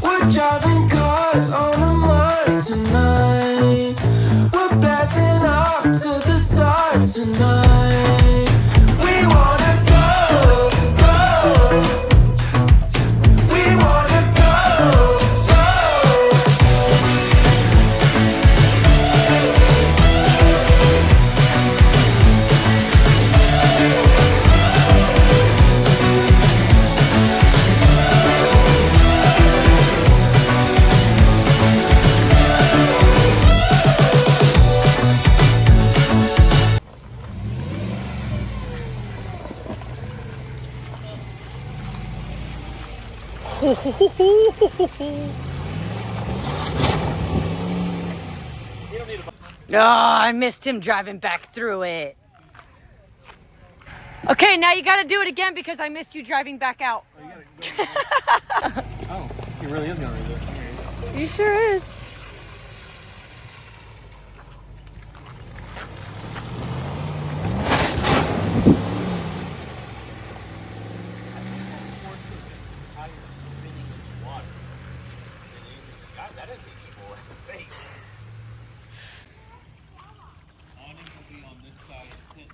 We're driving cars on a Mars tonight. We're blasting off to the stars tonight. We wanna go, go. We wanna go, go. Oh, I missed him driving back through it. Okay, now you got to do it again because I missed you driving back out. Oh, he really is going to redo it. He sure is.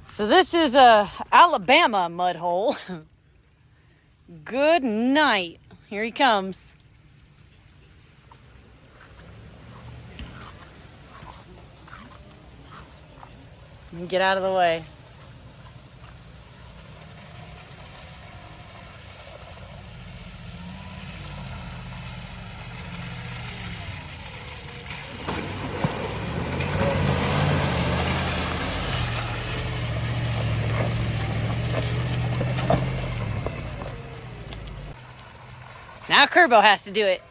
So this is a Alabama mud hole. Good night. Here he comes. Get out of the way. Now Kerbo has to do it.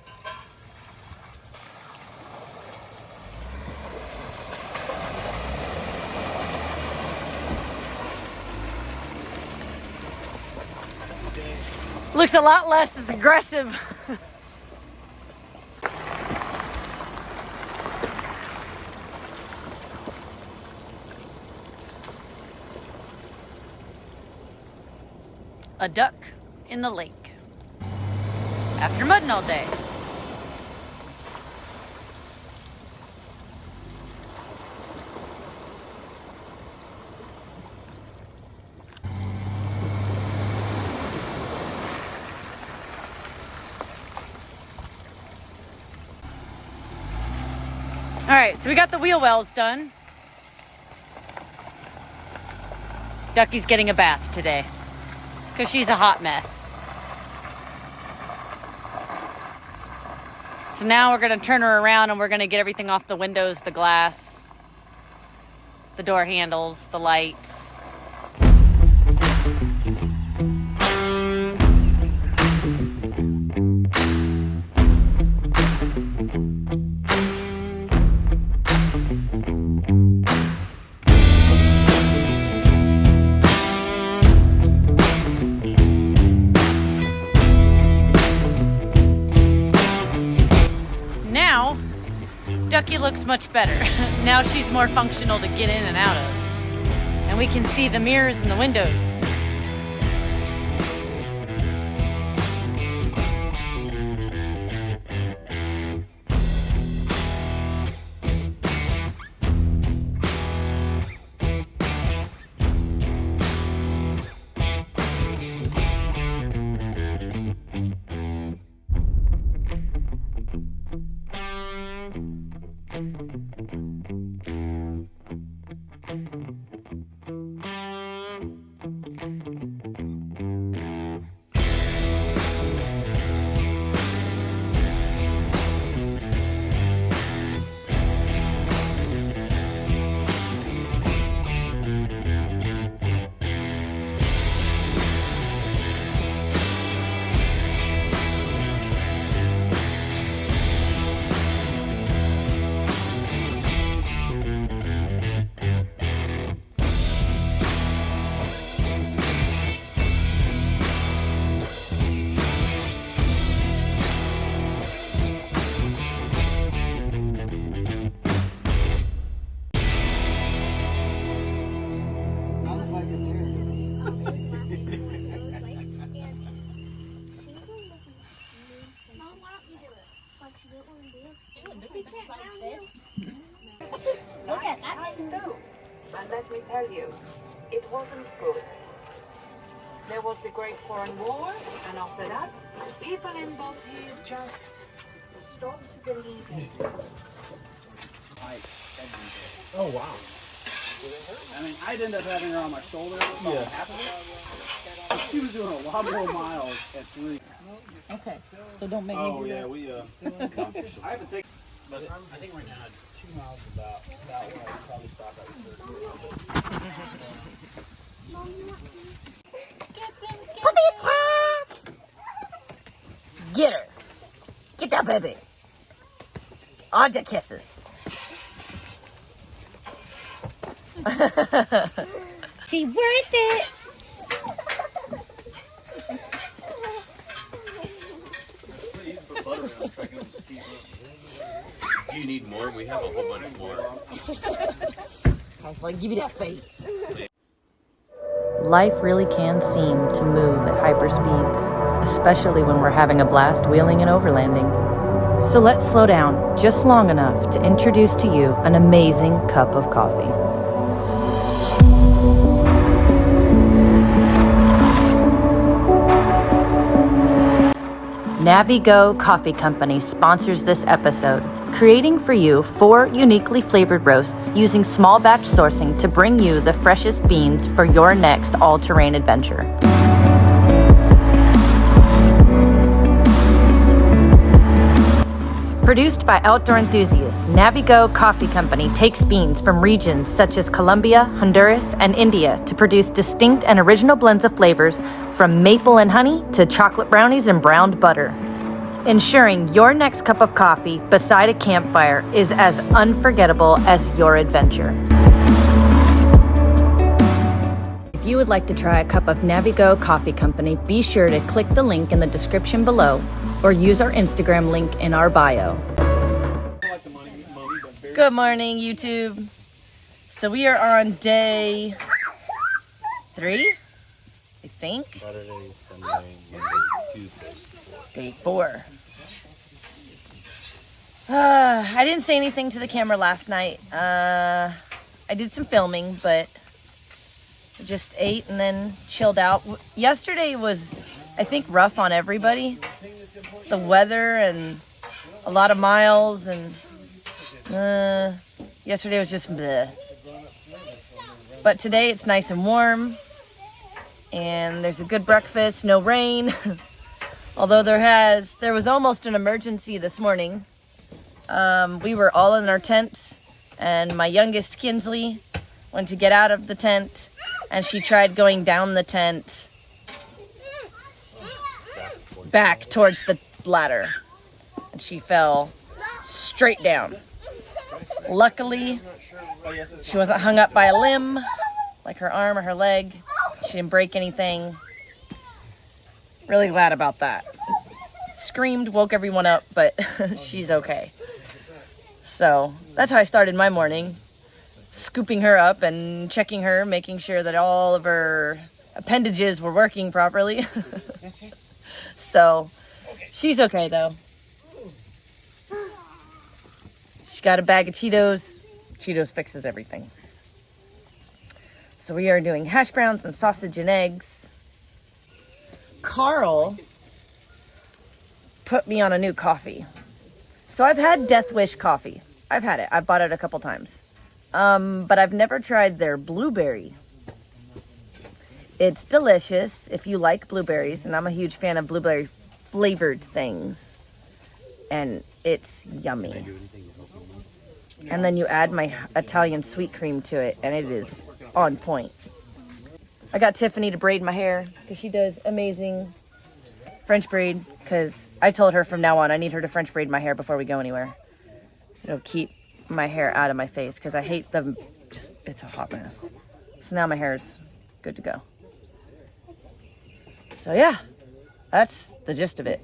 Looks a lot less aggressive. A duck in the lake. After mudding all day. All right, so we got the wheel wells done. Ducky's getting a bath today because she's a hot mess. So now we're going to turn her around and we're going to get everything off the windows, the glass, the door handles, the lights. Now, Ducky looks much better. Now she's more functional to get in and out of. And we can see the mirrors and the windows. There was the Great Foreign War, and after that, people in Bodie just stopped believing. Oh, wow. I mean, I'd end up having her on my shoulder about half of it. But she was doing a lot more miles at 3. Okay, so don't make me Oh, do yeah, that. we, I haven't taken, but I think right now 2 miles is about where I'd probably stop at 30. Puppy attack! Get her. Get that baby. On to kisses. She worth it. Do you need more? We have a whole bunch more. I was like, give me that face. Life really can seem to move at hyperspeeds, especially when we're having a blast wheeling and overlanding. So let's slow down just long enough to introduce to you an amazing cup of coffee. Navigo Coffee Company sponsors this episode, creating for you 4 uniquely flavored roasts using small batch sourcing to bring you the freshest beans for your next all-terrain adventure. Produced by outdoor enthusiasts, Navigo Coffee Company takes beans from regions such as Colombia, Honduras, and India to produce distinct and original blends of flavors from maple and honey to chocolate brownies and browned butter, ensuring your next cup of coffee beside a campfire is as unforgettable as your adventure. If you would like to try a cup of Navigo Coffee Company, be sure to click the link in the description below or use our Instagram link in our bio. Good morning, YouTube. So we are on day 3, I think. Saturday, Sunday, Monday, Tuesday. Day 4. I didn't say anything to the camera last night. I did some filming, but just ate and then chilled out. Yesterday was, I think, rough on everybody. The weather and a lot of miles, and yesterday was just bleh. But today it's nice and warm, and there's a good breakfast, no rain. Although there was almost an emergency this morning. We were all in our tents, and my youngest Kinsley went to get out of the tent, and she tried going down the tent back towards the ladder, and she fell straight down. Luckily, she wasn't hung up by a limb, like her arm or her leg. She didn't break anything. Really glad about that. Screamed, woke everyone up, but she's okay. So that's how I started my morning. Scooping her up and checking her, making sure that all of her appendages were working properly. So she's okay though. She got a bag of Cheetos. Cheetos fixes everything. So we are doing hash browns and sausage and eggs. Carl put me on a new coffee. So I've had Death Wish coffee. I've had it. I've bought it a couple times. But I've never tried their blueberry. It's delicious if you like blueberries, and I'm a huge fan of blueberry flavored things. And it's yummy. And then you add my Italian sweet cream to it, and it is on point. I got Tiffany to braid my hair because she does amazing French braid, because I told her from now on I need her to French braid my hair before we go anywhere. It'll keep my hair out of my face because I hate them. Just, it's a hot mess. So now my hair's good to go. So yeah, that's the gist of it.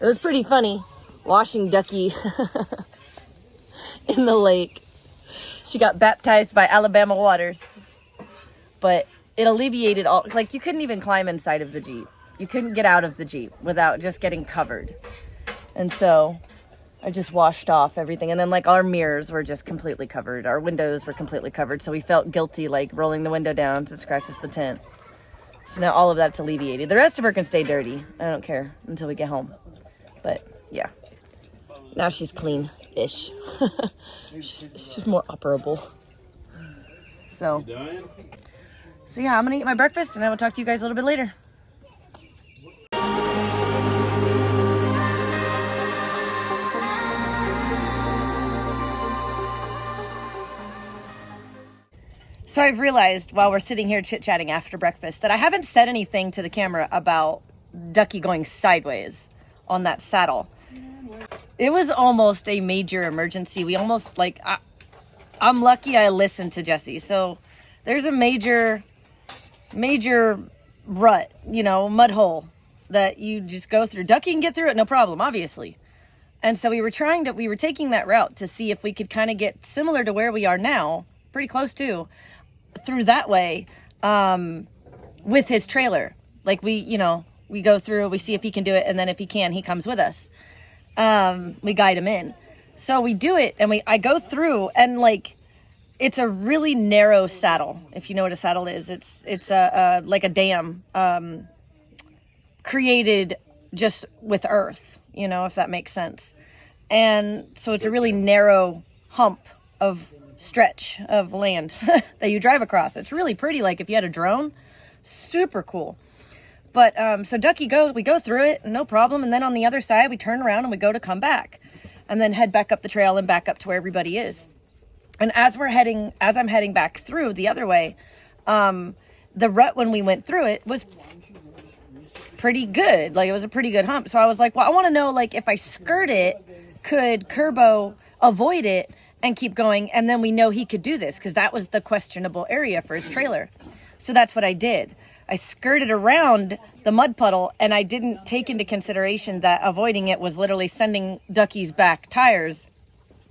It was pretty funny washing Ducky in the lake. She got baptized by Alabama waters, but it alleviated all, like you couldn't even climb inside of the Jeep. You couldn't get out of the Jeep without just getting covered. And so I just washed off everything. And then like our mirrors were just completely covered. Our windows were completely covered. So we felt guilty like rolling the window down to scratches the tent. So now all of that's alleviated. The rest of her can stay dirty. I don't care until we get home. But yeah, now she's clean-ish. she's more operable. So yeah, I'm gonna eat my breakfast and I will talk to you guys a little bit later. So I've realized while we're sitting here chit-chatting after breakfast that I haven't said anything to the camera about Ducky going sideways on that saddle. It was almost a major emergency. We almost, like, I'm lucky I listened to Jesse. So there's a major rut, you know, mud hole that you just go through. Ducky can get through it, no problem, obviously. And so we were taking that route to see if we could kind of get similar to where we are now, pretty close to, through that way, with his trailer. Like we go through, we see if he can do it, and then if he can, he comes with us. We guide him in. So we do it, and I go through, and like, it's a really narrow saddle. If you know what a saddle is, it's like a dam, created just with earth, you know, if that makes sense. And so it's a really narrow hump of stretch of land that you drive across. It's really pretty. Like if you had a drone, super cool. But so Ducky we go through it, no problem. And then on the other side, we turn around and we go to come back and then head back up the trail and back up to where everybody is. And as I'm heading back through the other way, the rut when we went through it was pretty good. Like it was a pretty good hump. So I was like, well, I want to know, like, if I skirt it, could Kerbo avoid it and keep going? And then we know he could do this because that was the questionable area for his trailer. So that's what I did. I skirted around the mud puddle, and I didn't take into consideration that avoiding it was literally sending Ducky's back tires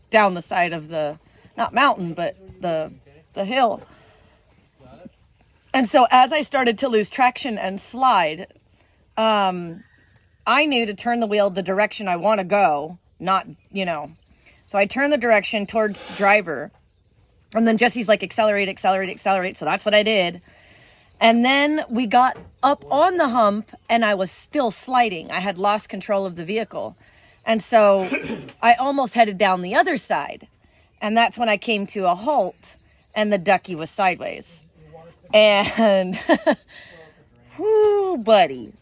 down the side of the, not mountain, but the hill. And so as I started to lose traction and slide, I knew to turn the wheel the direction I want to go, not, you know. So I turned the direction towards the driver. And then Jesse's like, accelerate, accelerate, accelerate. So that's what I did. And then we got up on the hump, and I was still sliding. I had lost control of the vehicle. And so I almost headed down the other side. And that's when I came to a halt, and the Ducky was sideways. And, whoo, buddy.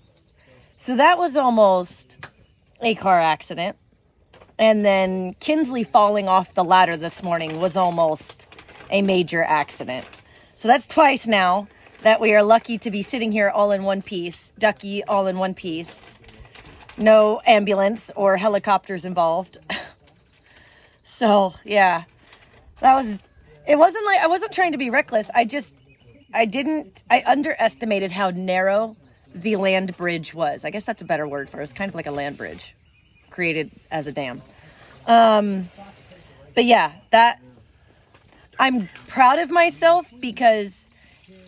So that was almost a car accident. And then Kinsley falling off the ladder this morning was almost a major accident. So that's twice now that we are lucky to be sitting here all in one piece. Ducky all in one piece. No ambulance or helicopters involved. So, yeah. It wasn't like, I wasn't trying to be reckless. I underestimated how narrow the land bridge was. I guess that's a better word for it. It was kind of like a land bridge created as a dam. But yeah, I'm proud of myself, because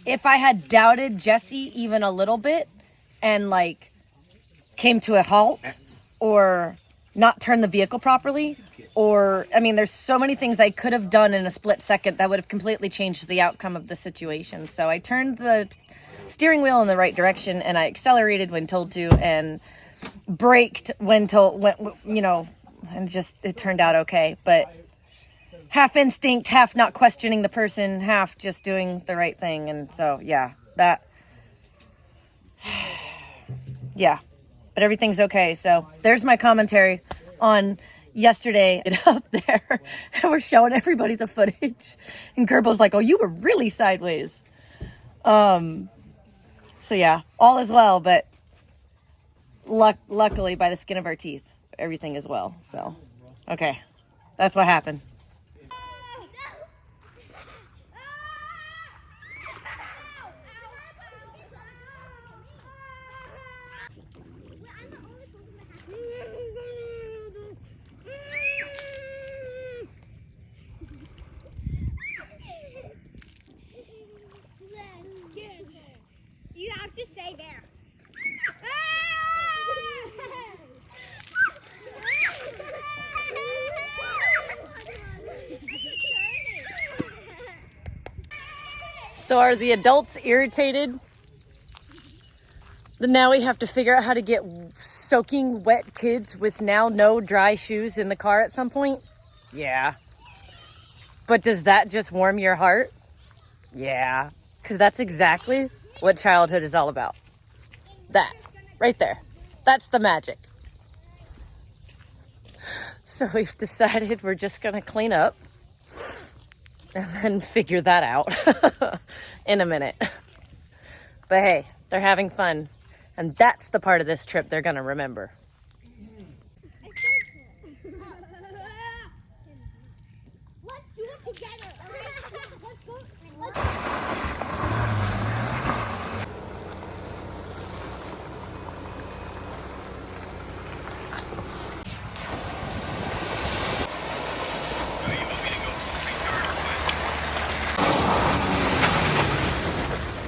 if I had doubted Jesse even a little bit and like came to a halt or not turned the vehicle properly, or, I mean, there's so many things I could have done in a split second that would have completely changed the outcome of the situation. So I turned the steering wheel in the right direction, and I accelerated when told to, and braked when you know, and just, it turned out okay. But half instinct, half not questioning the person, half just doing the right thing. And so, yeah, yeah, but everything's okay. So there's my commentary on yesterday up there. And we're showing everybody the footage. And Gerbo's like, oh, you were really sideways. So yeah, all is well, but luckily by the skin of our teeth, everything is well. So, okay, that's what happened. You have to stay there. So are the adults irritated Now we have to figure out how to get soaking wet kids with now no dry shoes in the car at some point. Yeah. But does that just warm your heart? Yeah. Because that's exactly what childhood is all about. That. Right there. That's the magic. So we've decided we're just going to clean up and then figure that out in a minute. But hey, they're having fun. And that's the part of this trip they're going to remember. Let's do it together. Let's go.